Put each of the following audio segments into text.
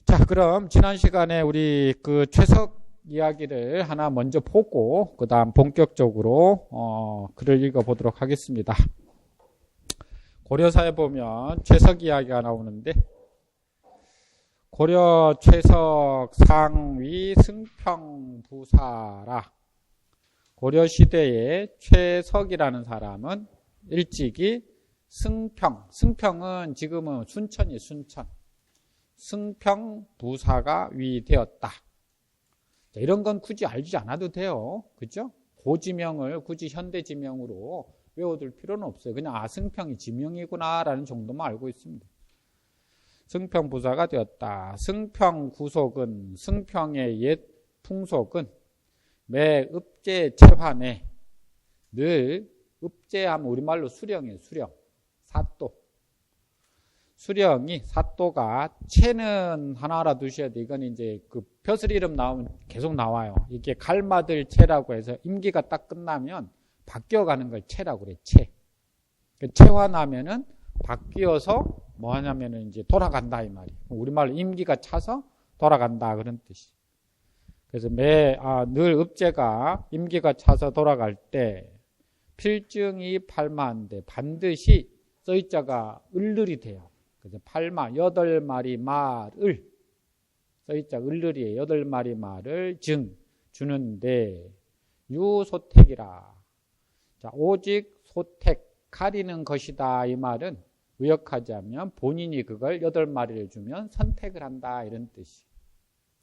자, 그럼 지난 시간에 우리 그 최석 이야기를 하나 먼저 보고 그 다음 본격적으로 글을 읽어보도록 하겠습니다. 고려사에 보면 최석 이야기가 나오는데 고려 최석 상위 승평부사라. 고려시대의 최석이라는 사람은 일찍이 승평은 지금은 순천이 순천. 승평부사가 위되었다. 자, 이런 건 굳이 알지 않아도 돼요. 그죠? 고지명을 굳이 현대지명으로 외워둘 필요는 없어요. 그냥 승평이 지명이구나 라는 정도만 알고 있습니다. 승평부사가 되었다. 승평구속은 승평의 옛 풍속은 매 읍제 채환에 늘 읍제하면 우리말로 수령이에요. 수령. 사또. 수령이 사또가 채는 하나 알아두셔야 돼. 이건 이제 그 벼슬 이름 나오면 계속 나와요. 이게 갈마들 채라고 해서 임기가 딱 끝나면 바뀌어가는 걸 채라고 그래. 채. 채환하면은 바뀌어서 뭐 하냐면은 이제 돌아간다 이 말이에요. 우리말로 임기가 차서 돌아간다 그런 뜻이. 그래서 늘 읍제가 임기가 차서 돌아갈 때 필증이 팔마인데 반드시 써있자가 을들이 돼요. 그래서 팔마 8마리 말을 써있자 을들이에요. 8마리 말을 주는데 유소택이라. 자, 오직 소택 가리는 것이다 이 말은 의역하자면 본인이 그걸 8마리를 주면 선택을 한다 이런 뜻이.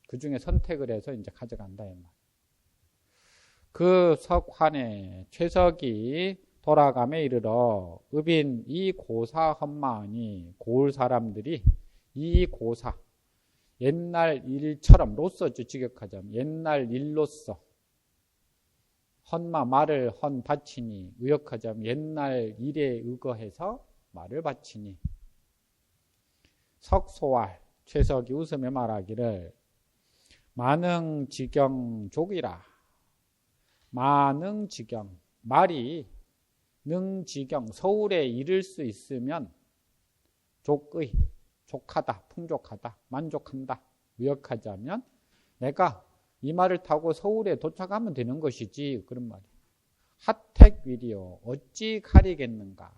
그 중에 선택을 해서 이제 가져간다 이 말. 그 석환에 최석이 돌아감에 이르러 읍인 이 고사 험마하니 고을 사람들이 이 고사 옛날 일처럼 로서죠. 직역하자면 옛날 일로서 헌마 말을 헌 바치니 의역하자면 옛날 일에 의거해서 말을 바치니 석소활 최석이 웃으며 말하기를 만응지경족이라. 만응지경 말이 능지경 서울에 이를 수 있으면 족하다 풍족하다 만족한다. 의역하자면 내가 이 말을 타고 서울에 도착하면 되는 것이지 그런 말이에요. 하택위리요 어찌 가리겠는가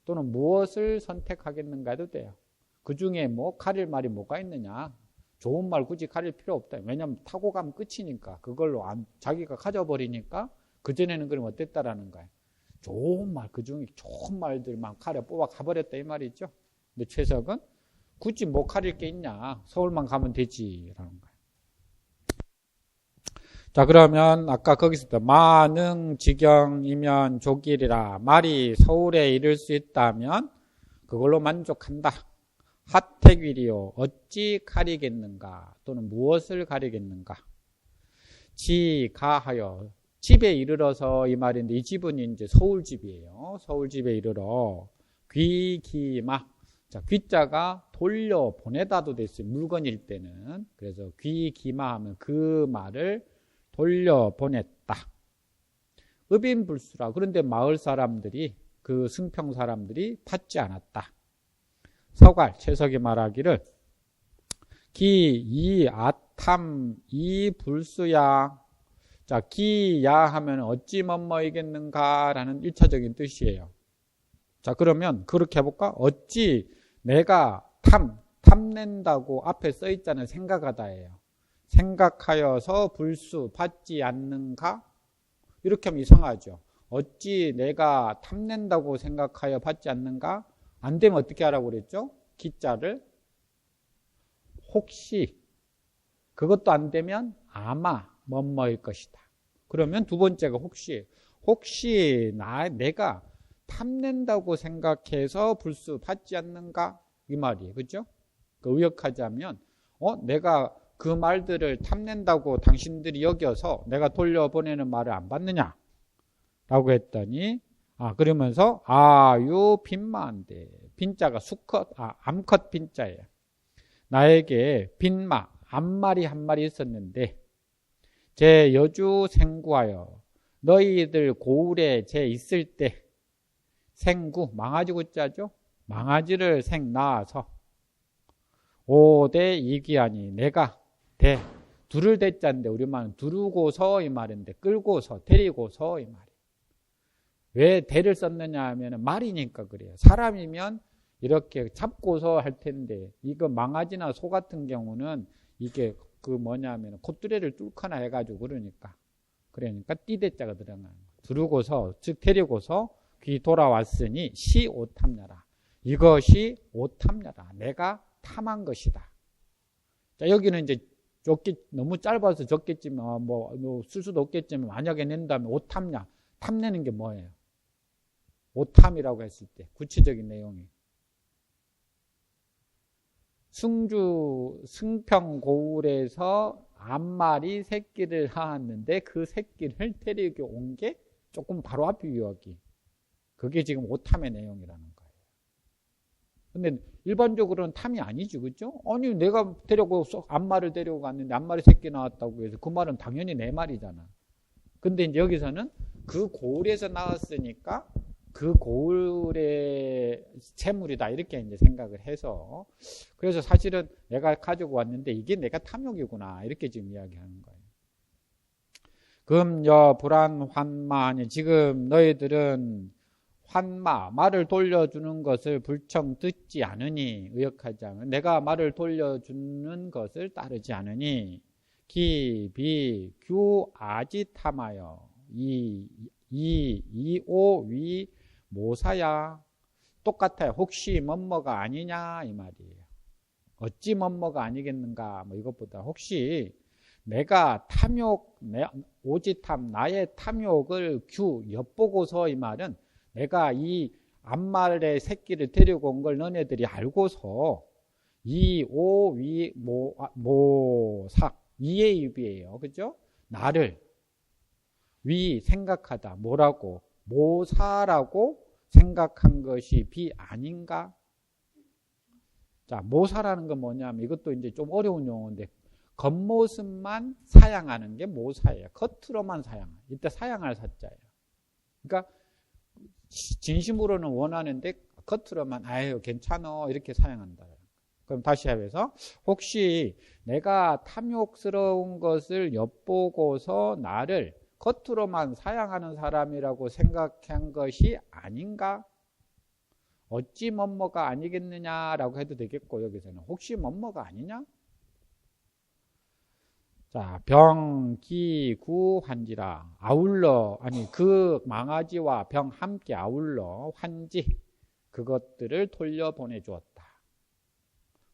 또는 무엇을 선택하겠는가 해도 돼요. 그 중에 뭐 가릴 말이 뭐가 있느냐. 좋은 말 굳이 가릴 필요 없다. 왜냐하면 타고 가면 끝이니까 그걸로 자기가 가져버리니까 그전에는 그럼 어땠다라는 거예요. 좋은 말, 그 중에 좋은 말들만 가려 뽑아 가버렸다 이 말이죠. 근데 최석은 굳이 뭐 가릴 게 있냐. 서울만 가면 되지라는 거예요. 자, 그러면 아까 거기서 만응지경이면 족이리라. 말이 서울에 이를 수 있다면 그걸로 만족한다. 하택위리요 어찌 가리겠는가 또는 무엇을 가리겠는가. 지가하여 집에 이르러서 이 말인데 이 집은 이제 서울집이에요. 서울집에 이르러 귀기마. 자, 귀자가 돌려 보내다도 됐어요. 물건일 때는. 그래서 귀기마 하면 그 말을 돌려 보냈다. 읍인불수라. 그런데 마을 사람들이 그 승평 사람들이 받지 않았다. 서갈 최석이 말하기를 기 이아탐 이불수야. 자, 기야 하면 어찌 뭐뭐이겠는가라는 1차적인 뜻이에요. 자, 그러면 그렇게 해볼까? 어찌 내가 탐낸다고 앞에 써있잖아요. 생각하다예요. 생각하여서 불수 받지 않는가? 이렇게 하면 이상하죠. 어찌 내가 탐낸다고 생각하여 받지 않는가? 안 되면 어떻게 하라고 그랬죠? 기자를 혹시 그것도 안 되면 아마 뭐뭐일 것이다. 그러면 두 번째가 혹시 내가 탐낸다고 생각해서 불수 받지 않는가 이 말이에요. 그죠? 의역하자면 내가 그 말들을 탐낸다고 당신들이 여겨서 내가 돌려보내는 말을 안 받느냐 라고 했더니 그러면서 요 빈마인데 빈자가 수컷 암컷 빈자예요. 나에게 빈마 암말이 한 마리 있었는데 제 여주 생구하여 너희들 고을에 제 있을 때 생구 망아지 구자죠. 망아지를 낳아서 오대 이기하니 내가 대 두를 대자인데 우리말은 두르고서 이 말인데 끌고서 데리고서 이 말이에요. 왜 대를 썼느냐 하면 말이니까 그래요. 사람이면 이렇게 잡고서 할 텐데 이거 망아지나 소 같은 경우는 이게 그 뭐냐면 콧뚜레를 뚫거나 해가지고 그러니까 띠대자가 들어가는 거예요. 두르고서 즉 데리고서 귀 돌아왔으니 시 오탐녀라. 이것이 오탐녀라. 내가 탐한 것이다. 자, 여기는 이제 너무 짧아서 적겠지만 뭐 쓸 수도 없겠지만 만약에 낸다면 오탐냐. 탐내는 게 뭐예요? 오탐이라고 했을 때 구체적인 내용이 승평고울에서 암말이 새끼를 낳았는데 그 새끼를 데리고 온 게 조금 바로 앞이 여기. 그게 지금 오탐의 내용이라는 거예요. 근데 일반적으로는 탐이 아니지, 그죠? 아니, 내가 암말을 데리고 갔는데 암말이 새끼 나왔다고 해서 그 말은 당연히 내 말이잖아. 근데 이제 여기서는 그 고을에서 나왔으니까 그 고을의 재물이다 이렇게 이제 생각을 해서 그래서 사실은 내가 가지고 왔는데 이게 내가 탐욕이구나 이렇게 지금 이야기하는 거예요. 금여 불안 환마 아니 지금 너희들은 환마 말을 돌려주는 것을 불청 듣지 않으니 의역하지 않으니 내가 말을 돌려주는 것을 따르지 않으니 기비 규 아지탐하여 이오위 모사야 똑같아요. 혹시 뭐뭐가 아니냐 이 말이에요. 어찌 뭐뭐가 아니겠는가 뭐 이것보다 혹시 내가 탐욕 오지탐 나의 탐욕을 엿보고서 이 말은 내가 이 암말의 새끼를 데리고 온 걸 너네들이 알고서 이오위 모사 이의 입이에요. 그죠? 나를 위 생각하다 뭐라고 모사라고 생각한 것이 비 아닌가? 자, 모사라는 건 뭐냐면 이것도 이제 좀 어려운 용어인데 겉모습만 사양하는 게 모사예요. 겉으로만 사양하는. 이때 사양할 사자예요. 그러니까 진심으로는 원하는데 겉으로만 아유 괜찮어 이렇게 사양한다. 그럼 다시 해서 혹시 내가 탐욕스러운 것을 엿보고서 나를 겉으로만 사양하는 사람이라고 생각한 것이 아닌가? 어찌 뭐뭐가 아니겠느냐라고 해도 되겠고 여기서는 혹시 뭐뭐가 아니냐? 자, 병, 기, 구, 환지라 아울러 아니 그 망아지와 병 함께 아울러 환지 그것들을 돌려보내 주었다.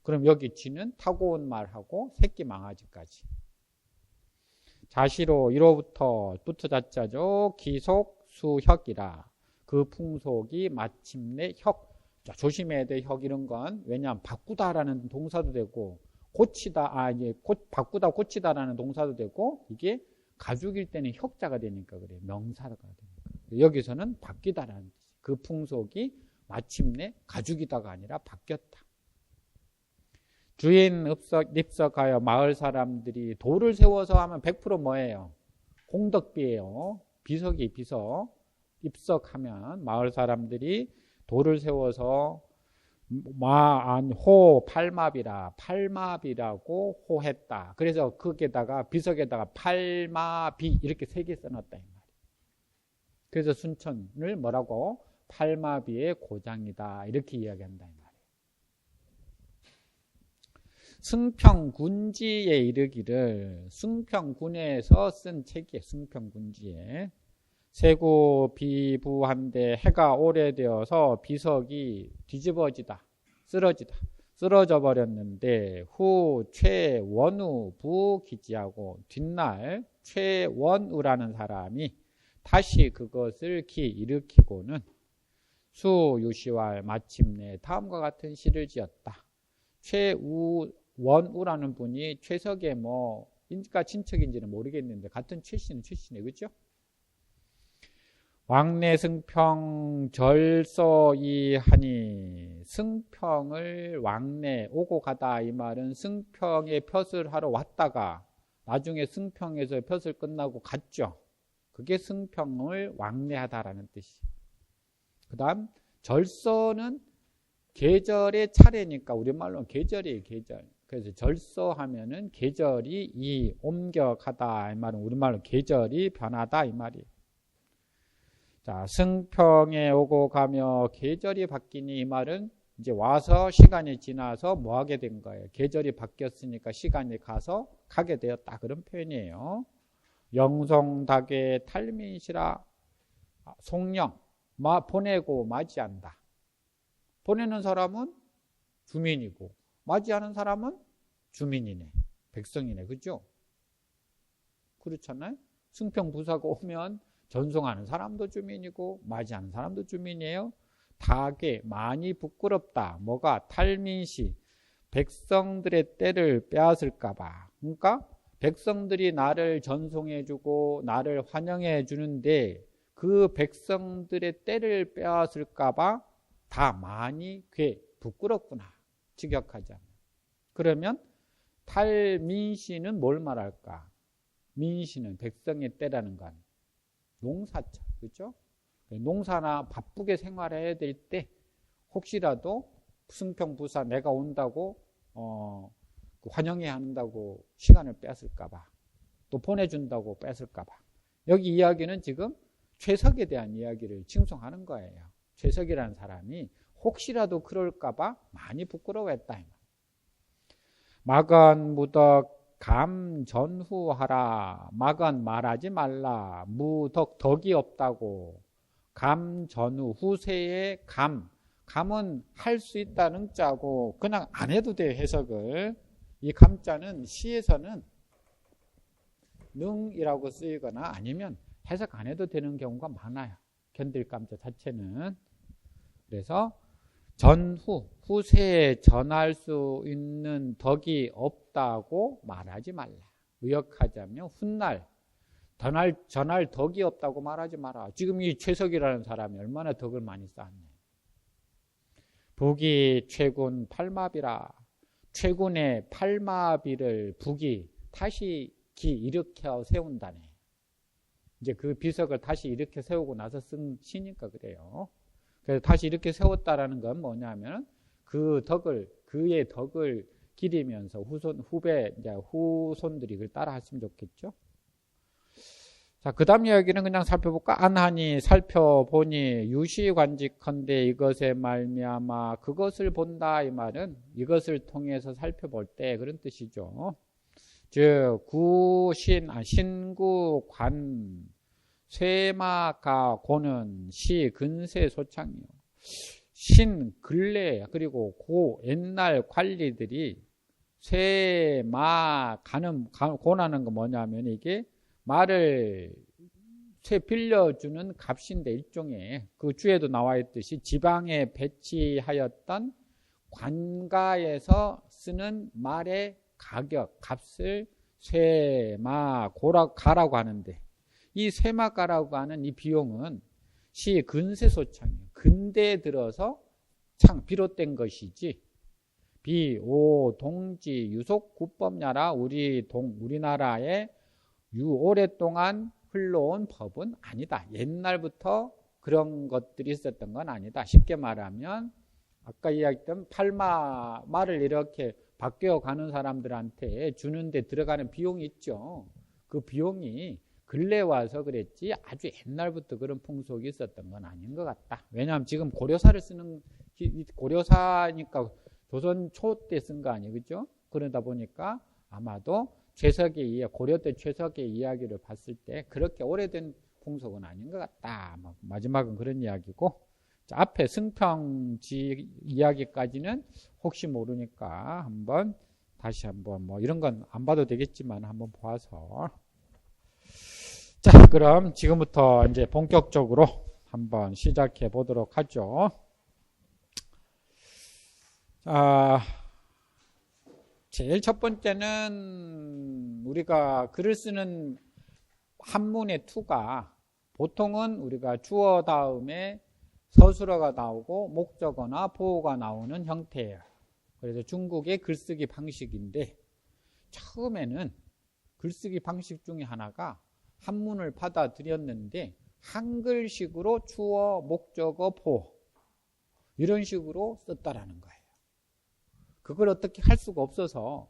그럼 여기 지는 타고 온 말하고 새끼 망아지까지. 자시로 1호부터 부터 자자죠. 기속 수혁이라 그 풍속이 마침내 혁. 자, 조심해야 돼. 혁 이런 건 왜냐하면 바꾸다라는 동사도 되고 고치다 바꾸다 고치다라는 동사도 되고 이게 가죽일 때는 혁자가 되니까 그래요. 명사가 되니까. 여기서는 바뀌다라는 뜻이. 그 풍속이 마침내 가죽이다가 아니라 바뀌었다. 주인 입석하여 마을 사람들이 돌을 세워서 하면 100% 뭐예요? 공덕비예요. 비석이 비석. 입석하면 마을 사람들이 돌을 세워서 호 팔마비라 팔마비라고 호했다. 그래서 거기에다가 비석에다가 팔마비 이렇게 3개 써놨다 이 말이에요. 그래서 순천을 뭐라고? 팔마비의 고장이다 이렇게 이야기한다 이 말이에요. 승평군지에 이르기를 승평군에서 쓴 책이에요. 승평군지에 세고 비부한데 해가 오래되어서 비석이 뒤집어지다 쓰러져 버렸는데 후 최원우 부기지하고 뒷날 최원우라는 사람이 다시 그것을 일으키고는 수유시왈 마침내 다음과 같은 시를 지었다. 최원우라는 분이 최석의 인가 친척인지는 모르겠는데 같은 출신은 출신이에요. 그렇죠? 왕래 승평 절서이하니 승평을 왕래 오고 가다 이 말은 승평에 푯을 하러 왔다가 나중에 승평에서 푯을 끝나고 갔죠. 그게 승평을 왕래하다라는 뜻이에요. 그 다음 절서는 계절의 차례니까 우리말로 계절이에요, 계절. 그래서 절소하면은 계절이 이 옮겨가다 이 말은 우리말로 계절이 변하다 이 말이에요. 자, 승평에 오고 가며 계절이 바뀌니 이 말은 이제 와서 시간이 지나서 뭐 하게 된 거예요? 계절이 바뀌었으니까 시간이 가서 가게 되었다. 그런 표현이에요. 영송닭의 탈민시라 송영 보내고 맞이한다. 보내는 사람은 주민이고 맞이하는 사람은 주민이네. 백성이네. 그죠? 그렇잖아요. 승평부사가 오면 전송하는 사람도 주민이고 맞이하는 사람도 주민이에요. 닭에 많이 부끄럽다. 뭐가? 탈민시. 백성들의 때를 빼앗을까 봐. 그러니까 백성들이 나를 전송해주고 나를 환영해 주는데 그 백성들의 때를 빼앗을까 봐 다 많이 부끄럽구나. 직역하자면. 그러면 탈민시는 뭘 말할까? 민시는 백성의 때라는 건 농사죠. 그렇죠? 농사나 바쁘게 생활해야 될 때 혹시라도 승평부사 내가 온다고 환영해야 한다고 시간을 뺏을까 봐. 또 보내준다고 뺏을까 봐. 여기 이야기는 지금 최석에 대한 이야기를 칭송하는 거예요. 최석이라는 사람이 혹시라도 그럴까 봐 많이 부끄러워했다. 막은 무덕 감 전후하라. 막은 말하지 말라. 무덕 덕이 없다고. 감 전후 후세의 감은 할 수 있다는 자고 그냥 안 해도 돼. 해석을. 이 감자는 시에서는 능이라고 쓰이거나 아니면 해석 안 해도 되는 경우가 많아요. 견딜 감자 자체는. 그래서 후세에 전할 수 있는 덕이 없다고 말하지 말라. 의역하자면 훗날 전할 덕이 없다고 말하지 마라. 지금 이 최석이라는 사람이 얼마나 덕을 많이 쌓았네. 북이 최군 팔마비라. 최군의 팔마비를 북이 다시 일으켜 세운다네. 이제 그 비석을 다시 일으켜 세우고 나서 쓴 시니까 그래요. 그래서 다시 이렇게 세웠다라는 건 뭐냐면 그의 덕을 기리면서 후손들이 그걸 따라 했으면 좋겠죠. 자, 그 다음 이야기는 그냥 살펴볼까? 안하니 살펴보니 유시관직컨대 이것에 말미암아 그것을 본다 이 말은 이것을 통해서 살펴볼 때 그런 뜻이죠. 즉 신구관 쇠마가 고는 시 근세 소창이요. 신 근래 그리고 옛날 관리들이 쇠마 고나는 거 뭐냐면 이게 말을 쇠 빌려주는 값인데 일종의 그 주에도 나와 있듯이 지방에 배치하였던 관가에서 쓰는 말의 값을 쇠마가라고 하는데 이 쇠마가라고 하는 이 비용은 시 근세소창이에요. 근대에 들어서 비롯된 것이지 비오 동지 유속 구법야라 우리나라에 오랫동안 흘러온 법은 아니다. 옛날부터 그런 것들이 있었던 건 아니다. 쉽게 말하면 아까 이야기했던 말을 이렇게 바뀌어가는 사람들한테 주는데 들어가는 비용이 있죠. 그 비용이 근래 와서 그랬지 아주 옛날부터 그런 풍속이 있었던 건 아닌 것 같다. 왜냐하면 지금 고려사니까 조선 초 때 쓴 거 아니에요. 그죠? 그러다 보니까 아마도 고려 때 최석의 이야기를 봤을 때 그렇게 오래된 풍속은 아닌 것 같다. 마지막은 그런 이야기고. 자, 앞에 승평지 이야기까지는 혹시 모르니까 다시 한번 이런 건 안 봐도 되겠지만 한번 보아서. 자, 그럼 지금부터 이제 본격적으로 한번 시작해 보도록 하죠. 제일 첫 번째는 우리가 글을 쓰는 한문의 투가 보통은 우리가 주어 다음에 서술어가 나오고 목적어나 보어가 나오는 형태예요. 그래서 중국의 글쓰기 방식인데 처음에는 글쓰기 방식 중에 하나가 한문을 받아들였는데 한글식으로 주어, 목적어, 보어 이런 식으로 썼다라는 거예요. 그걸 어떻게 할 수가 없어서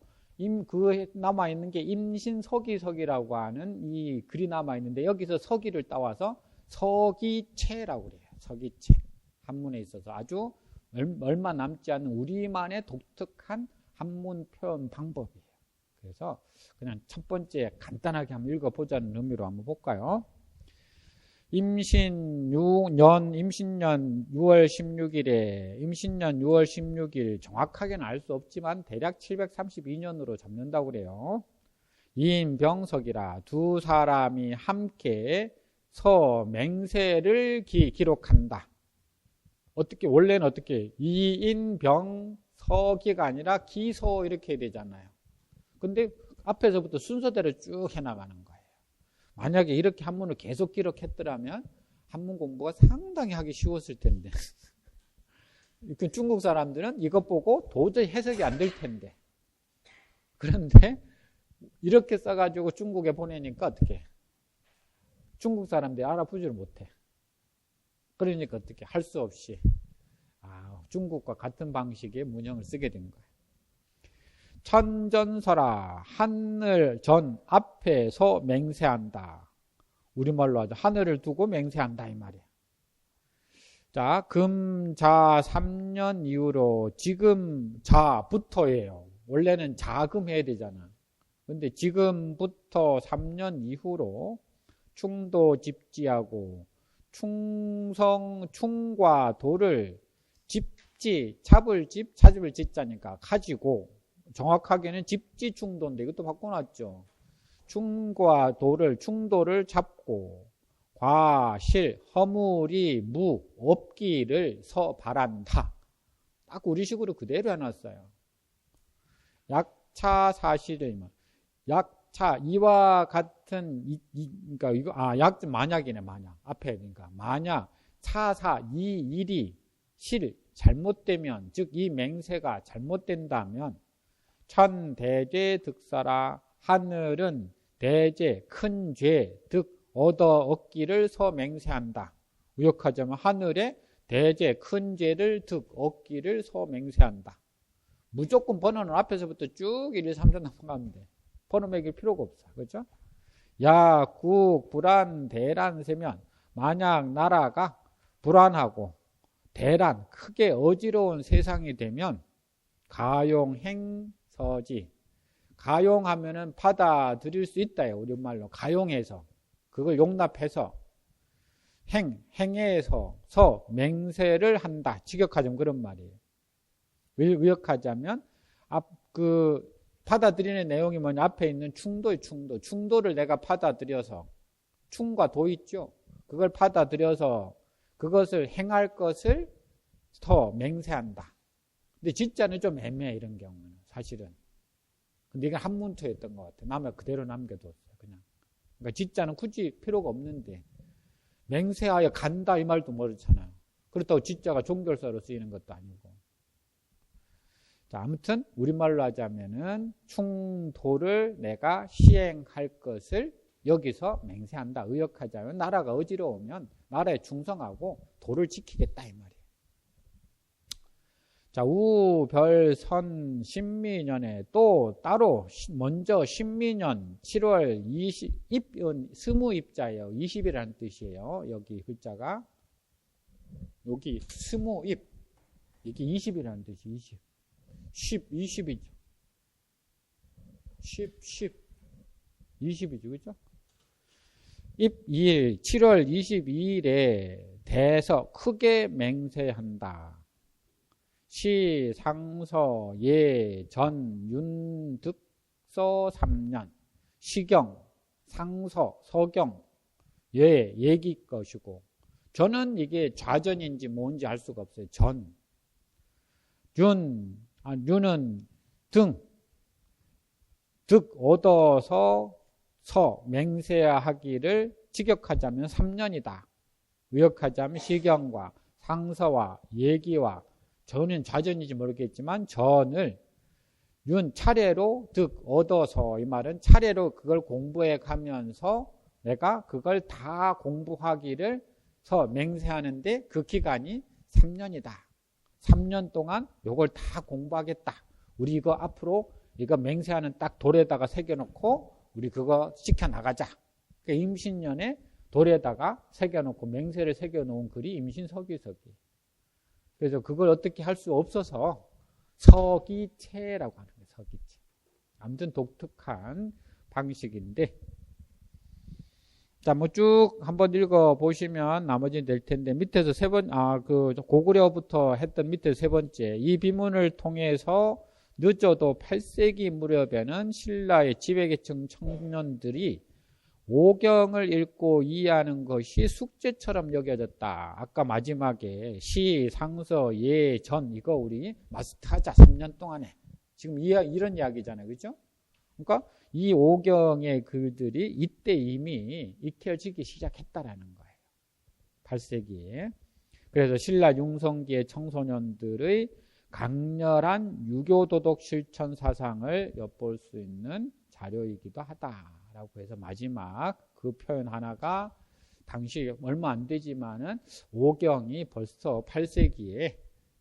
그 남아있는 게 임신서기석이라고 하는 이 글이 남아있는데 여기서 서기를 따와서 서기체라고 그래요. 서기체. 한문에 있어서 아주 얼마 남지 않은 우리만의 독특한 한문 표현 방법이에요. 그래서 그냥 첫 번째 간단하게 한번 읽어보자는 의미로 한번 볼까요? 임신년 6월 16일에 임신년 6월 16일 정확하게는 알 수 없지만 대략 732년으로 잡는다고 그래요. 이인병석이라 두 사람이 함께 서맹세를 기록한다. 어떻게 원래는 어떻게 이인병석이가 아니라 기서 이렇게 해야 되잖아요. 근데 앞에서부터 순서대로 쭉 해나가는 거예요. 만약에 이렇게 한문을 계속 기록했더라면 한문 공부가 상당히 하기 쉬웠을 텐데 중국 사람들은 이것 보고 도저히 해석이 안 될 텐데 그런데 이렇게 써가지고 중국에 보내니까 어떻게 중국 사람들이 알아보지를 못해. 그러니까 어떻게 할 수 없이 중국과 같은 방식의 문형을 쓰게 된 거예요. 천전설아 하늘 전 앞에서 맹세한다. 우리말로 하죠. 하늘을 두고 맹세한다 이 말이에요. 자, 금자 3년 이후로 지금 자부터예요. 원래는 자금 해야 되잖아. 근데 지금부터 3년 이후로 충도 집지하고 충과 도를 집지 잡을 집 찾을 짓자니까 가지고 정확하게는 집지충도인데 이것도 바꿔놨죠. 충과 도를 충도를 잡고 과실 허물이 무 없기를 서바란다. 딱 우리식으로 그대로 해놨어요. 약차 사실을 약차 이와 같은 그러니까 이거 약 만약이네. 만약 앞에 그러니까 만약 차사 이 일이 실 잘못되면 즉 이 맹세가 잘못된다면 천대죄 득사라 하늘은 대죄 큰 죄 득 얻어 얻기를 서맹세한다. 의역하자면 하늘에 대죄 큰 죄를 득 얻기를 서맹세한다. 무조건 번호는 앞에서부터 쭉 1, 2, 3, 4 넘어가면 돼. 번호 매길 필요가 없어. 그렇죠? 야, 국, 불안, 대란 세면 만약 나라가 불안하고 대란, 크게 어지러운 세상이 되면 가용행서지. 가용하면은 받아들일 수 있다요. 우리말로 가용해서 그걸 용납해서 행해서 맹세를 한다. 직역하자면 그런 말이에요. 의역하자면 받아들이는 내용이 뭐냐? 앞에 있는 충도를 내가 받아들여서 충과 도 있죠. 그걸 받아들여서 그것을 행할 것을 더 맹세한다. 근데 진짜는 좀 애매해 이런 경우는 사실은. 근데 이게 한문토였던 것 같아. 남아 그대로 남겨뒀어요. 그냥. 그러니까 진짜는 굳이 필요가 없는데 맹세하여 간다 이 말도 모르잖아요. 그렇다고 진짜가 종결사로 쓰이는 것도 아니고. 자, 아무튼 우리말로 하자면은 충도를 내가 시행할 것을 여기서 맹세한다. 의역하자면 나라가 어지러우면 나라에 충성하고 도를 지키겠다 이 말이에요. 자, 우별선 신미년에 또 따로 먼저 신미년 7월 20일 스무입자예요. 20이라는 뜻이에요. 여기 글자가 여기 스무입 이게 20이라는 뜻이 20. 20이죠. 10, 20이죠. 그죠? 입일 7월 22일에 대서 크게 맹세한다. 시, 상서, 예, 전, 윤, 득서 3년. 시경, 상서, 서경, 예, 얘기 것이고. 저는 이게 좌전인지 뭔지 알 수가 없어요. 전. 윤은 등. 득 얻어서 맹세하기를 직역하자면 3년이다. 의역하자면 시경과 상서와 얘기와 저는 좌전인지 모르겠지만 전을 차례로 득 얻어서 이 말은 차례로 그걸 공부해 가면서 내가 그걸 다 공부하기를 맹세하는데 그 기간이 3년이다. 3년 동안 요걸 다 공부하겠다. 우리 이거 앞으로 이거 맹세하는 딱 돌에다가 새겨놓고 우리 그거 지켜나가자. 그러니까 임신년에 돌에다가 새겨놓고 맹세를 새겨놓은 글이 임신서기석이에요. 그래서 그걸 어떻게 할 수 없어서 서기체라고 하는 거예요. 서기체. 아무튼 독특한 방식인데, 자, 뭐 쭉 한번 읽어보시면 나머지는 될 텐데, 밑에서 고구려부터 했던 밑에 세 번째, 이 비문을 통해서 늦어도 8세기 무렵에는 신라의 지배계층 청년들이 오경을 읽고 이해하는 것이 숙제처럼 여겨졌다. 아까 마지막에 시, 상서, 예, 전 이거 우리 마스터하자 3년 동안에. 지금 이런 이야기잖아요. 그죠? 그러니까 이 오경의 글들이 이때 이미 익혀지기 시작했다라는 거예요. 8세기에. 그래서 신라 융성기의 청소년들의 강렬한 유교도덕 실천 사상을 엿볼 수 있는 자료이기도 하다라고 해서 마지막 그 표현 하나가 당시 얼마 안 되지만은 오경이 벌써 8세기에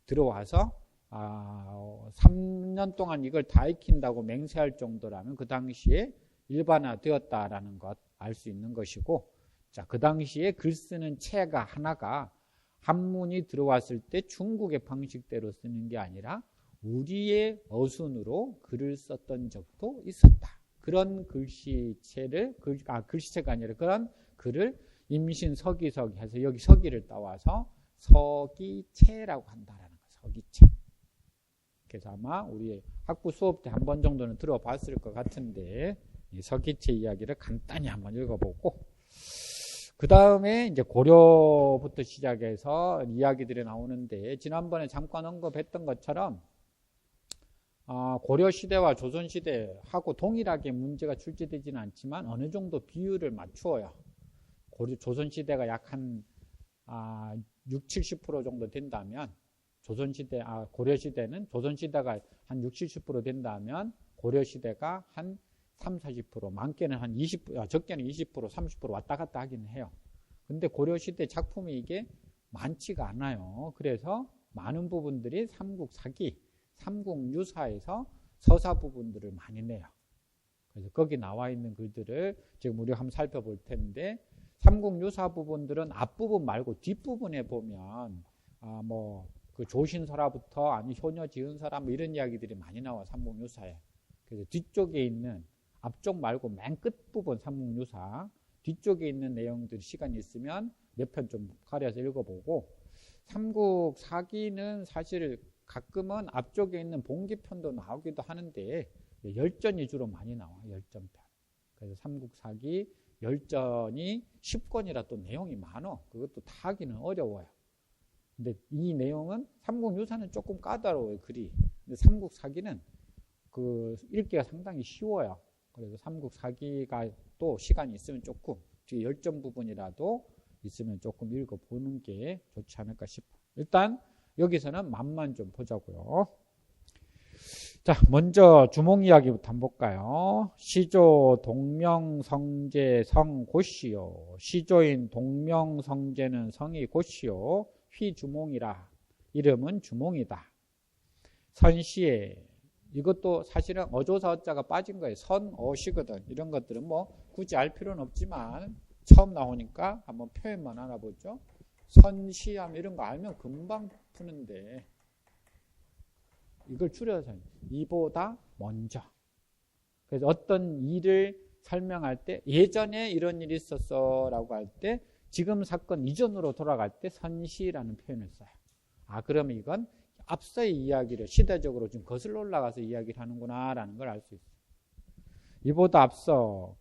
들어와서 3년 동안 이걸 다 익힌다고 맹세할 정도라면 그 당시에 일반화되었다라는 것 알 수 있는 것이고, 자, 그 당시에 글 쓰는 체가 하나가 한문이 들어왔을 때 중국의 방식대로 쓰는 게 아니라 우리의 어순으로 글을 썼던 적도 있었다. 그런 글씨체가 아니라 그런 글을 임신 서기석 해서 여기 서기를 따와서 서기체라고 한다라는 거예요. 서기체. 그래서 아마 우리 학부 수업 때 한 번 정도는 들어봤을 것 같은데, 이 서기체 이야기를 간단히 한번 읽어보고, 그 다음에 이제 고려부터 시작해서 이야기들이 나오는데, 지난번에 잠깐 언급했던 것처럼 고려시대와 조선시대하고 동일하게 문제가 출제되지는 않지만 어느 정도 비율을 맞추어요. 조선시대가 약 한 60-70% 정도 된다면 고려시대는 조선시대가 한 60-70% 된다면 고려시대가 한 30-40%, 많게는 한 20%, 적게는 20%, 30% 왔다 갔다 하긴 해요. 근데 고려시대 작품이 이게 많지가 않아요. 그래서 많은 부분들이 삼국사기, 삼국유사에서 서사 부분들을 많이 내요. 그래서 거기 나와 있는 글들을 지금 우리가 한번 살펴볼 텐데, 삼국유사 부분들은 앞부분 말고 뒷부분에 보면 그 조신설화부터 아니 효녀지은설화 뭐 이런 이야기들이 많이 나와 삼국유사에. 그래서 뒤쪽에 있는 앞쪽 말고 맨 끝부분 삼국유사 뒤쪽에 있는 내용들 시간이 있으면 몇 편 좀 가려서 읽어보고, 삼국사기는 사실 가끔은 앞쪽에 있는 봉기편도 나오기도 하는데 열전이 주로 많이 나와. 열전편. 그래서 삼국사기 열전이 10권이라 또 내용이 많아. 그것도 다 하기는 어려워요. 근데 이 내용은 삼국유사는 조금 까다로워요. 글이. 근데 삼국사기는 그 읽기가 상당히 쉬워요. 그래서 삼국사기가 또 시간이 있으면 조금 뒤에 열전 부분이라도 있으면 조금 읽어보는 게 좋지 않을까 싶어요. 일단 여기서는 맛만 좀 보자고요. 자, 먼저 주몽 이야기부터 한번 볼까요? 시조 동명성제 성 고시요. 시조인 동명성제는 성이 고시요. 휘주몽이라. 이름은 주몽이다. 선시에. 이것도 사실은 어조사 어자가 빠진 거예요. 선어시거든. 이런 것들은 뭐 굳이 알 필요는 없지만 처음 나오니까 한번 표현만 알아보죠. 선시함 이런 거 알면 금방 푸는데 이걸 줄여서 이보다 먼저. 그래서 어떤 일을 설명할 때 예전에 이런 일이 있었어 라고 할 때 지금 사건 이전으로 돌아갈 때 선시라는 표현을 써요. 그러면 이건 앞서의 이야기를 시대적으로 좀 거슬러 올라가서 이야기를 하는구나 라는 걸 알 수 있어요. 이보다 앞서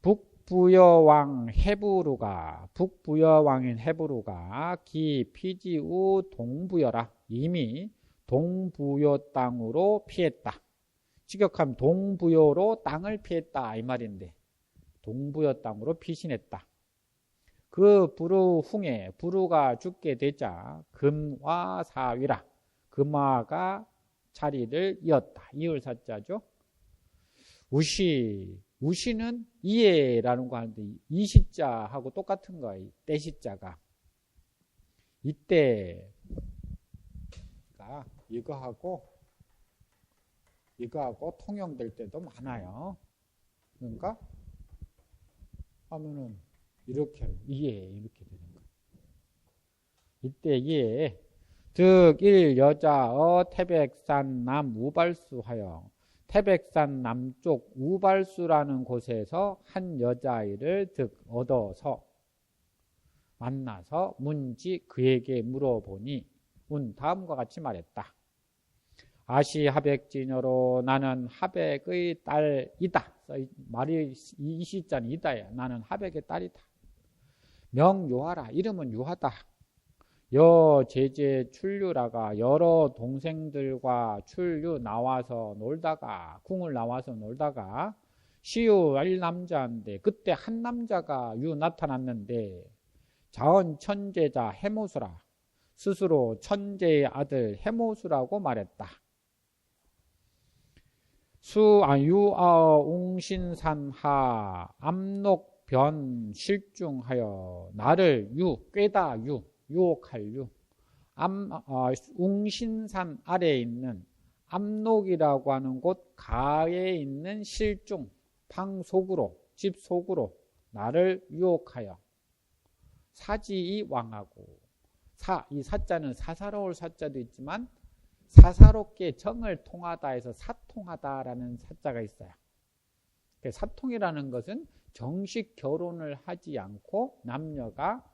북부여왕 헤부루가 북부여왕인 헤부루가 기 피지우 동부여라. 이미 동부여 땅으로 피했다. 직역하면 동부여로 땅을 피했다 이 말인데 동부여 땅으로 피신했다. 그 부루 흉에 부루가 죽게 되자 금화사위라. 금화가 자리를 이었다. 이을 사자죠. 우시는 이해라는 거 하는데 이시자하고 똑같은 거예요. 때시자가. 이때 때마다 이거하고 통용될 때도 많아요. 그러니까 하면은 이렇게 이렇게 되는 거예요. 이때 이에 득 일 여자어 태백산 남 우발수하여 태백산 남쪽 우발수라는 곳에서 한 여자아이를 득 얻어서 만나서 문지 그에게 물어보니 운 다음과 같이 말했다. 아시 하백지녀로 나는 하백의 딸이다. 말이 이 시자는 이다야. 나는 하백의 딸이다. 명유하라. 이름은 유하다. 여 제제 출유라가 여러 동생들과 출유 나와서 놀다가 궁을 나와서 놀다가 시유 알 남자인데 그때 한 남자가 유 나타났는데 자언 천제자 해모수라. 스스로 천제의 아들 해모수라고 말했다. 유아어 웅신산하 압록변 실중하여 나를 꾀다 유혹할 웅신산 아래에 있는 압록이라고 하는 곳 가에 있는 실중 방 속으로 집 속으로 나를 유혹하여 사지이 왕하고 이 사자는 사사로울 사자도 있지만 사사롭게 정을 통하다 해서 사통하다라는 사자가 있어요. 사통이라는 것은 정식 결혼을 하지 않고 남녀가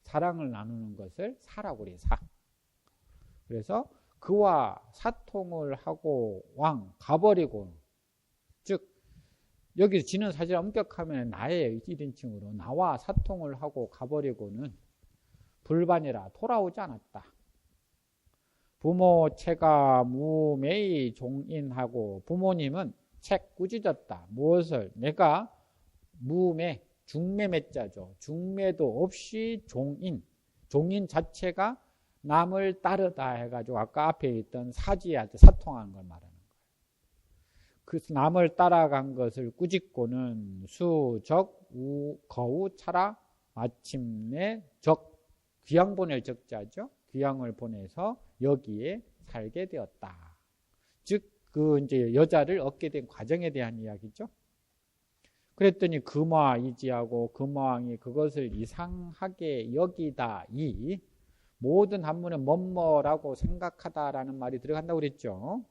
사랑을 나누는 것을 사라고 그래요. 사. 그래서 그와 사통을 하고 가버리고 즉 여기서 지는 사실 엄격하면 나의 1인칭으로 나와 사통을 하고 가버리고는 불반이라 돌아오지 않았다. 부모 체가 무매이 종인하고 부모님은 책 꾸짖었다. 무엇을? 내가 무매 중매매자죠. 중매도 없이 종인 자체가 남을 따르다 해가지고 아까 앞에 있던 사지한테 사통하는 걸 말하는 거예요. 그 남을 따라간 것을 꾸짖고는 수적 거우 차라 마침내 귀양 보낼 적자죠. 귀양을 보내서 여기에 살게 되었다. 즉 이제 여자를 얻게 된 과정에 대한 이야기죠. 그랬더니 금화이지하고 금화왕이 그것을 이상하게 여기다 모든 한문에 뭐뭐라고 생각하다라는 말이 들어간다고 그랬죠.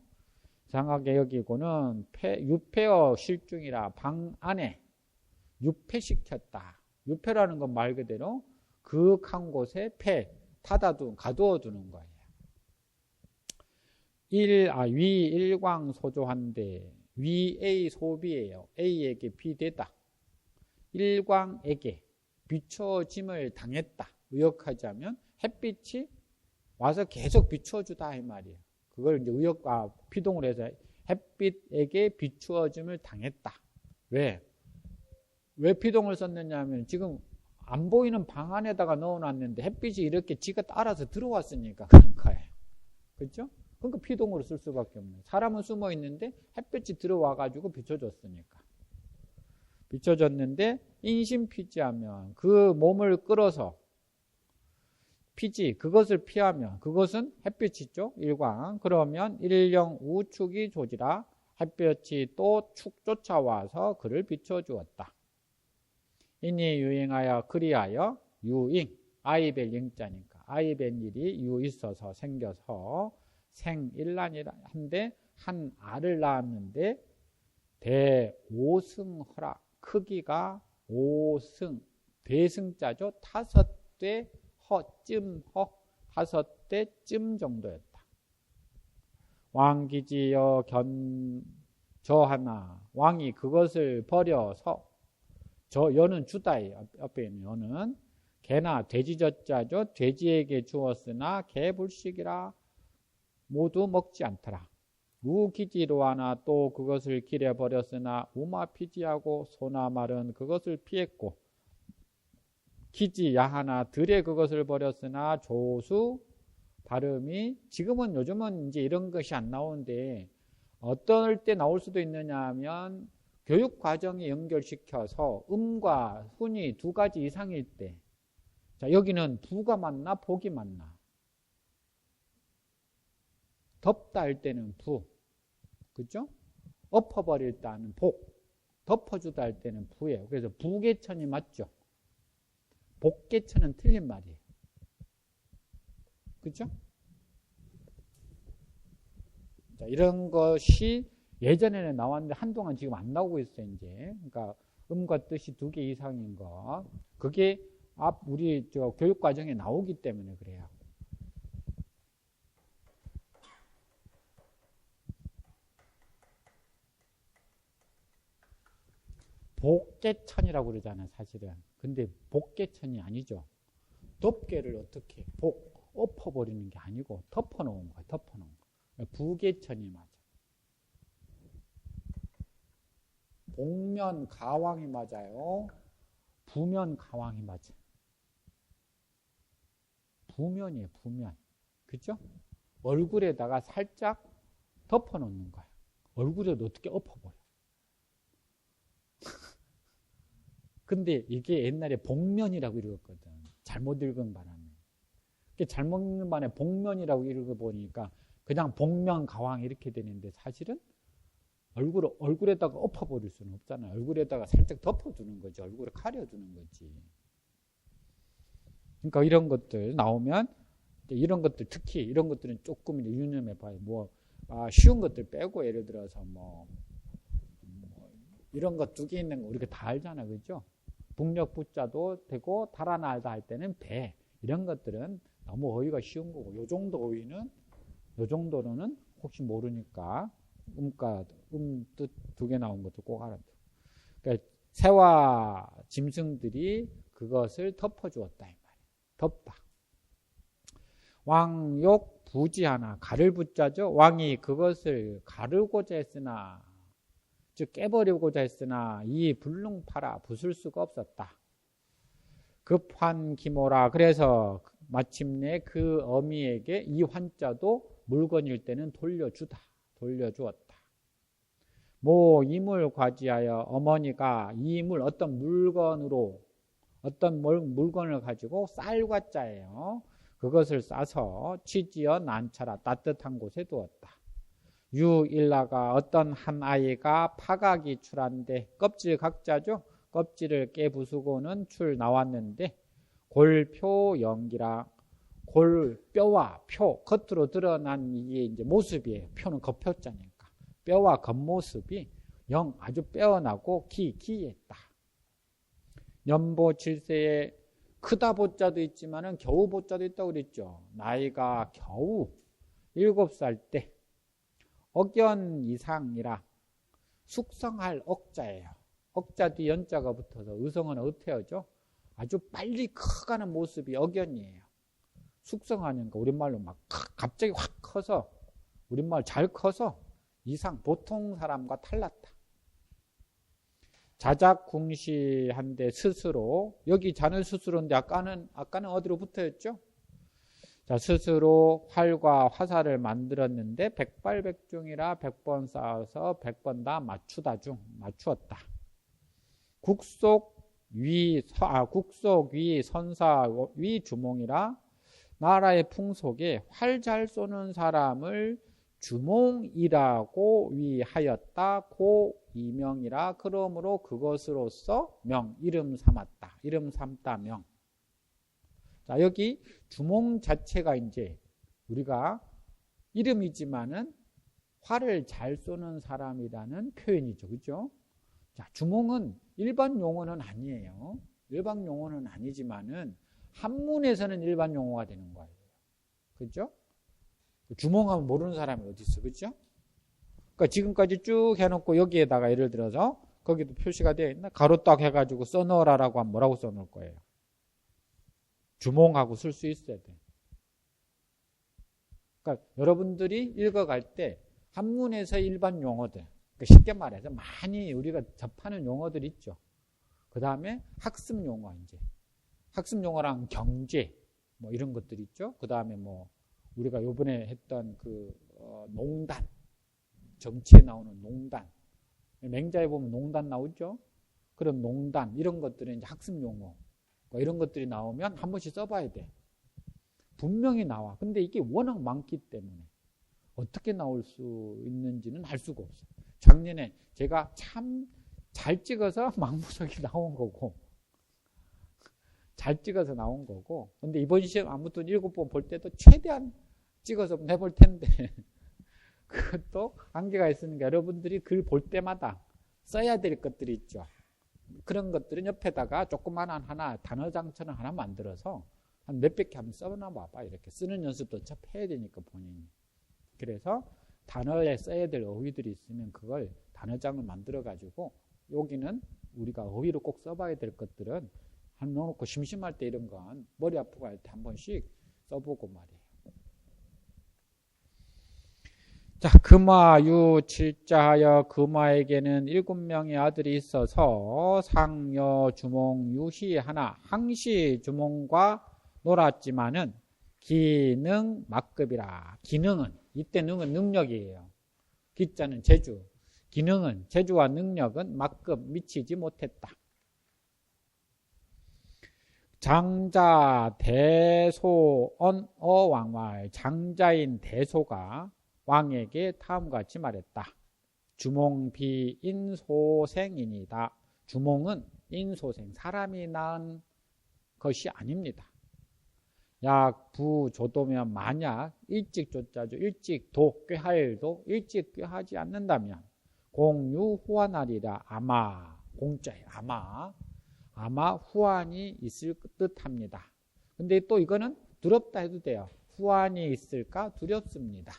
이상하게 여기고는 유폐어 실중이라 방 안에 유폐시켰다. 유폐라는 건 말 그대로 극한 곳에 가두어 두는 거예요. 위 일광 소조한데 위 A 소비예요. A에게 비되다. 일광에게 비춰짐을 당했다. 의역하자면 햇빛이 와서 계속 비춰주다 이 말이에요. 그걸 이제 피동을 해서 햇빛에게 비추어짐을 당했다. 왜 피동을 썼느냐 하면 지금 안 보이는 방 안에다가 넣어놨는데 햇빛이 이렇게 지가 따라서 들어왔으니까 그런 거예요. 그렇죠? 그러니까 피동으로 쓸 수밖에 없는. 사람은 숨어 있는데 햇빛이 들어와가지고 비춰줬으니까. 비춰줬는데 인심피지하면 그 몸을 끌어서 그것을 피하면 그것은 햇빛이죠. 일광. 그러면 일령 우축이 조지라 햇볕이 또 축 쫓아와서 그를 비춰주었다. 이니 유잉하여 그리하여 유잉 아이벨 잉자니까 아이벨 일이 유 있어서 생겨서 생일란이라 한데 한 알을 낳았는데 대오승허라 크기가 5승 대승자죠. 5대 다섯 대쯤 정도였다. 왕기지여 저하나 왕이 그것을 버려서 여는 주다예요. 앞에 있는 여는 개나 돼지젖자죠. 돼지에게 주었으나 개불식이라 모두 먹지 않더라. 우기지로 하나 또 그것을 길에 버렸으나 우마피지하고 소나 말은 그것을 피했고 기지 야하나 들에 그것을 버렸으나 조수 발음이 요즘은 이제 이런 것이 안 나오는데 어떨 때 나올 수도 있느냐 하면 교육 과정에 연결시켜서 음과 훈이 두 가지 이상일 때 자, 여기는 부가 맞나 복이 맞나? 덮다 할 때는 부. 그죠? 엎어버릴 때는 복. 덮어주다 할 때는 부예요. 그래서 부계천이 맞죠? 복계천은 틀린 말이에요. 그죠? 자, 이런 것이 예전에는 나왔는데 한동안 지금 안 나오고 있어요, 이제. 그러니까 음과 뜻이 2개 이상인 거. 그게 우리 교육 과정에 나오기 때문에 그래요. 복계천이라고 그러잖아요, 사실은. 근데 복계천이 아니죠. 덮개를 어떻게 엎어버리는 게 아니고 덮어놓은 거예요, 덮어놓은 거. 부계천이 맞아. 복면 가왕이 맞아요. 부면 가왕이 맞아. 부면이에요, 부면. 그죠? 얼굴에다가 살짝 덮어놓는 거야. 얼굴에도 어떻게 엎어버려. 근데 이게 옛날에 복면이라고 읽었거든. 잘못 읽은 바람에. 잘못 읽는 바람에 복면이라고 읽어보니까 그냥 복면 가왕 이렇게 되는데 사실은 얼굴에다가 엎어버릴 수는 없잖아요. 얼굴에다가 살짝 덮어주는 거지. 얼굴을 가려주는 거지. 그러니까 이런 것들 나오면 이런 것들 특히 이런 것들은 조금 유념해 봐요. 쉬운 것들 빼고 예를 들어서 이런 것 2개 있는 거 우리가 다 알잖아, 그죠? 북녘 부자도 되고 달아나다 할 때는 배. 이런 것들은 너무 어휘가 쉬운 거고 요 정도로는 혹시 모르니까 뜻 2개 나온 것도 꼭 알아둬. 그러니까 새와 짐승들이 그것을 덮어주었다 이 말이에요. 덮다. 왕욕 부지하나 가를 부자죠. 왕이 그것을 가르고자 했으나 즉 깨버리고자 했으나 이 불능파라 부술 수가 없었다. 급한 기모라. 그래서 마침내 그 어미에게 이 환자도 물건일 때는 돌려주었다. 이물 과지하여 어머니가 이물 어떤 물건을 가지고 쌀과 짜예요. 그것을 싸서 취지어 난차라 따뜻한 곳에 두었다. 유일라가 어떤 한 아이가 파각이 출한데 껍질 각자죠. 껍질을 깨부수고는 출 나왔는데 골표 연기라. 뼈와 표 겉으로 드러난 이게 이제 모습이에요. 표는 겉표자니까 뼈와 겉모습이 아주 빼어나고 기했다. 연보 7세에 크다 보자도 있지만은 겨우 보자도 있다고 그랬죠. 나이가 겨우 7살 때 억연 이상이라 숙성할 억자예요. 억자 뒤 연자가 붙어서 의성은 어태어죠. 아주 빨리 커가는 모습이 억연이에요. 숙성하는 거 우리말로 막 갑자기 확 커서 우리말 잘 커서 이상 보통 사람과 달랐다. 자작궁시한데 스스로 여기 자는 스스로인데 아까는 어디로 붙어있죠? 자, 스스로 활과 화살을 만들었는데 백발백중이라 100번 쌓아서 100번 다 맞추었다. 국속 위 선사 위 주몽이라 나라의 풍속에 활 잘 쏘는 사람을 주몽이라고 위하였다. 고 이명이라 그러므로 그것으로서 이름 삼았다. 이름 삼다 명. 자, 여기 주몽 자체가 이제 우리가 이름이지만은 활을 잘 쏘는 사람이라는 표현이죠. 그죠? 자, 주몽은 일반 용어는 아니에요. 일반 용어는 아니지만은 한문에서는 일반 용어가 되는 거예요. 그죠? 주몽하면 모르는 사람이 어디 있어. 그죠? 그러니까 지금까지 쭉 해놓고 여기에다가 예를 들어서 거기도 표시가 되어 있나? 가로 딱 해가지고 써넣으라라고 하면 뭐라고 써놓을 거예요? 주몽하고 쓸 수 있어야 돼. 그러니까 여러분들이 읽어갈 때 한문에서 일반 용어들, 그러니까 쉽게 말해서 많이 우리가 접하는 용어들 있죠. 그 다음에 학습 용어 이제 학습 용어랑 경제 이런 것들 있죠. 그 다음에 우리가 요번에 했던 농단, 정치에 나오는 농단, 맹자에 보면 농단 나오죠. 그럼 농단 이런 것들은 이제 학습 용어 이런 것들이 나오면 한 번씩 써봐야 돼. 분명히 나와. 근데 이게 워낙 많기 때문에 어떻게 나올 수 있는지는 알 수가 없어요. 작년에 제가 참 잘 찍어서 망부석이 나온 거고, 잘 찍어서 나온 거고, 근데 이번 시험 아무튼 7번 볼 때도 최대한 찍어서 내볼 텐데, 그것도 한계가 있으니까 여러분들이 글 볼 때마다 써야 될 것들이 있죠. 그런 것들은 옆에다가 조그만한 하나, 단어장처럼 하나 만들어서 한 몇백 개 한번 써놔봐봐. 이렇게 쓰는 연습도 어차피 해야 되니까 본인이. 그래서 단어에 써야 될 어휘들이 있으면 그걸 단어장을 만들어가지고 여기는 우리가 어휘로 꼭 써봐야 될 것들은 한 넣어놓고 심심할 때 이런 건 머리 아프고 할 때 한 번씩 써보고 말이에요. 자, 금화 유칠자하여 금화에게는 7명의 아들이 있어서 상여 주몽 유희 하나 항시 주몽과 놀았지만은 기능 막급이라. 기능은 이때 능은 능력이에요. 기자는 재주, 기능은 재주와 능력은 막급 미치지 못했다. 장자 대소언 어왕왈. 장자인 대소가 왕에게 다음과 같이 말했다. 주몽비 인소생이니다. 주몽은 인소생, 사람이 낳은 것이 아닙니다. 약 부조도면 만약 일찍 조자죠. 일찍 도 꾀할도 일찍 꾀하지 않는다면 공유 후환하리라. 아마 공자에 아마 후환이 있을 듯합니다. 근데 또 이거는 두렵다 해도 돼요. 후환이 있을까 두렵습니다.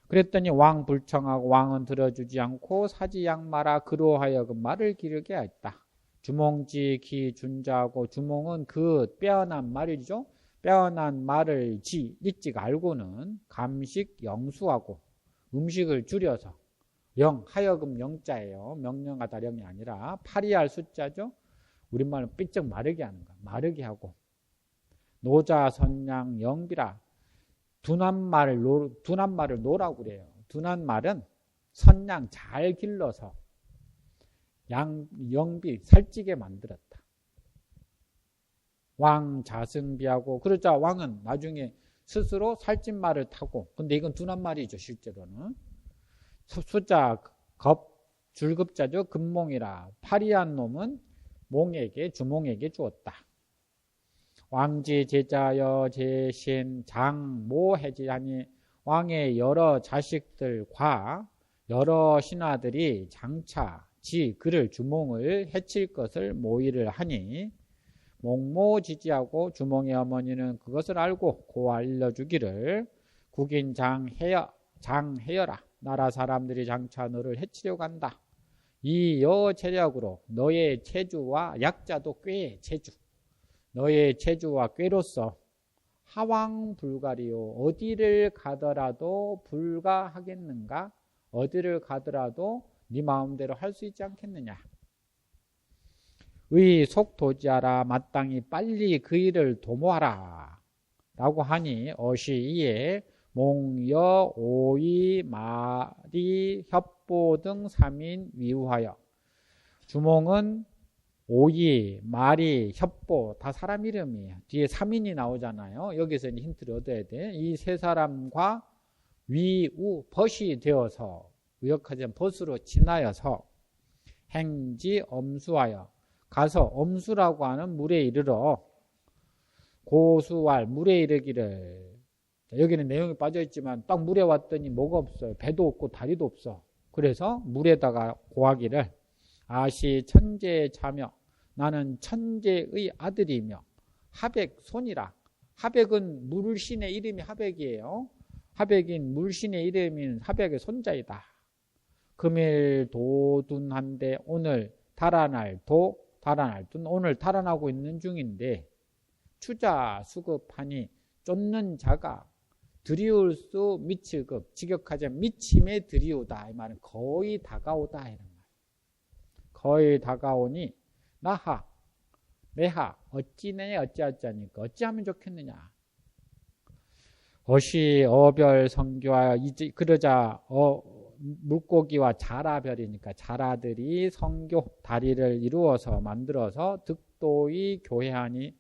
그랬더니 왕 불청하고 왕은 들어주지 않고 사지양마라 그로하여금 말을 기르게 했다. 주몽지 기 준자하고 주몽은 그 빼어난 말이죠. 빼어난 말을 일찍 알고는 감식 영수하고 음식을 줄여서 하여금 영자예요. 명령하다 영이 아니라 파리할 숫자죠. 우리말로 삐쩍 마르게 하는 거. 마르게 하고 노자 선양 영비라. 둔한 말을 노라고 그래요. 둔한 말은 선양 잘 길러서 영비 살찌게 만들었다. 왕 자승비하고 그러자 왕은 나중에 스스로 살찐 말을 타고, 근데 이건 둔한 말이죠. 실제로는 숫자 겁 줄급자죠. 금몽이라. 파리한 놈은 주몽에게 주었다. 왕지 제자여 제신 장모 해지하니. 왕의 여러 자식들과 여러 신하들이 장차 그를 주몽을 해칠 것을 모의를 하니 몽모지지하고 주몽의 어머니는 그것을 알고 고 알려주기를 국인 장해여라. 나라 사람들이 장차 너를 해치려고 한다. 이 여체력으로 너의 체주와 약자도 꾀의 체주, 너의 체주와 꾀로서 하왕불가리요. 어디를 가더라도 불가하겠는가? 어디를 가더라도 네 마음대로 할 수 있지 않겠느냐? 의 속도지하라. 마땅히 빨리 그 일을 도모하라. 라고 하니 어시 이에 몽여 오이 마리 협보 등 3인 위우하여. 주몽은 오이, 마리, 협보 다 사람 이름이에요. 뒤에 3인이 나오잖아요. 여기서 힌트를 얻어야 돼. 이 세 사람과 위우, 벗이 되어서 의역하자면 벗으로 지나여서 행지 엄수하여 가서 엄수라고 하는 물에 이르러 고수왈 물에 이르기를. 여기는 내용이 빠져있지만 딱 물에 왔더니 뭐가 없어요. 배도 없고 다리도 없어. 그래서 물에다가 고하기를 아시 천재의 자며 나는 천재의 아들이며 하백손이라. 하백은 물신의 이름이 하백이에요. 하백인 물신의 이름인 하백의 손자이다. 금일 도둔한데 오늘 달아날 달아날둔 오늘 달아나고 있는 중인데 추자 수급하니 쫓는 자가 드리울 수 미치급 직역하자면 미침에 드리우다. 이 말은 거의 다가오다 이런 말. 거의 다가오니 나하 내하 어찌내 어찌하자니까 어찌하면 좋겠느냐. 어시 어별 성교하여 그러자 물고기와 자라별이니까 자라들이 성교 다리를 이루어서 만들어서 득도히 교회하니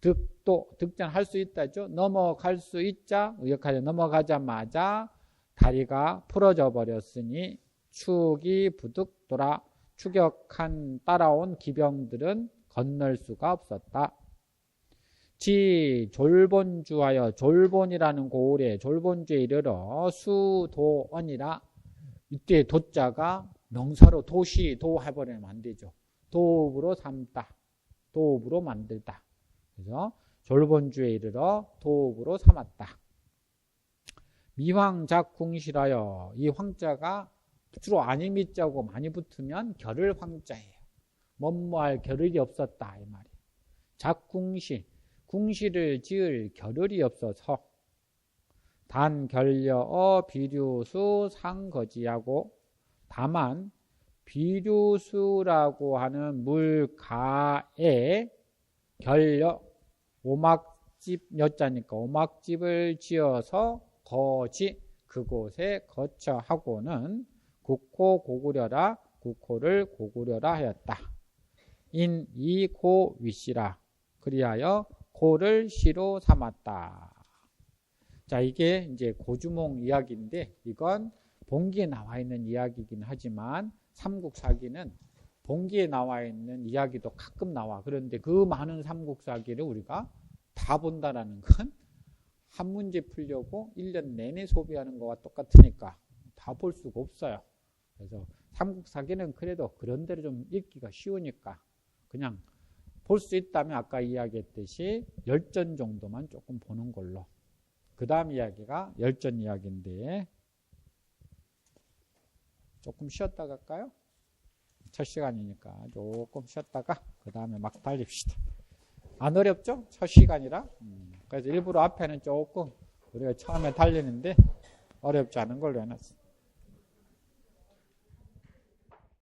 득도, 득전 할 수 있다죠. 넘어갈 수 있자, 의역하자 넘어가자마자 다리가 풀어져 버렸으니 축이 부득 돌아 추격한 따라온 기병들은 건널 수가 없었다. 지 졸본주하여 졸본이라는 고을에 졸본주에 이르러 수도언이라 이때 도자가 명사로 도시 도 해버리면 안 되죠. 도읍으로 삼다. 도읍으로 만들다. 그래서 졸본주에 이르러 도읍으로 삼았다. 미황작궁실하여 이 황자가 주로 아니미자고 많이 붙으면 결을 황자예요. 뭐뭐할 겨를이 없었다 이 말이에요. 작궁실, 궁실을 지을 겨를이 없어서 단 결려어 비류수 상거지하고 다만 비류수라고 하는 물가에 결려 오막집 여자니까 오막집을 지어서 거지 그곳에 거처하고는 국호 고구려라 국호를 고구려라 하였다. 인이고 위시라 그리하여 고를 시로 삼았다. 자, 이게 이제 고주몽 이야기인데 이건 본기에 나와 있는 이야기이긴 하지만 삼국사기는 본기에 나와 있는 이야기도 가끔 나와. 그런데 그 많은 삼국사기를 우리가 다 본다라는 건 한 문제 풀려고 1년 내내 소비하는 거와 똑같으니까 다 볼 수가 없어요. 그래서 삼국사기는 그래도 그런 대로 좀 읽기가 쉬우니까 그냥 볼 수 있다면 아까 이야기했듯이 열전 정도만 조금 보는 걸로. 그 다음 이야기가 열전 이야기인데 조금 쉬었다 갈까요? 첫 시간이니까 조금 쉬었다가 그 다음에 막 달립시다. 안 어렵죠? 첫 시간이라. 그래서 일부러 앞에는 조금 우리가 처음에 달리는데 어렵지 않은 걸로 해놨어.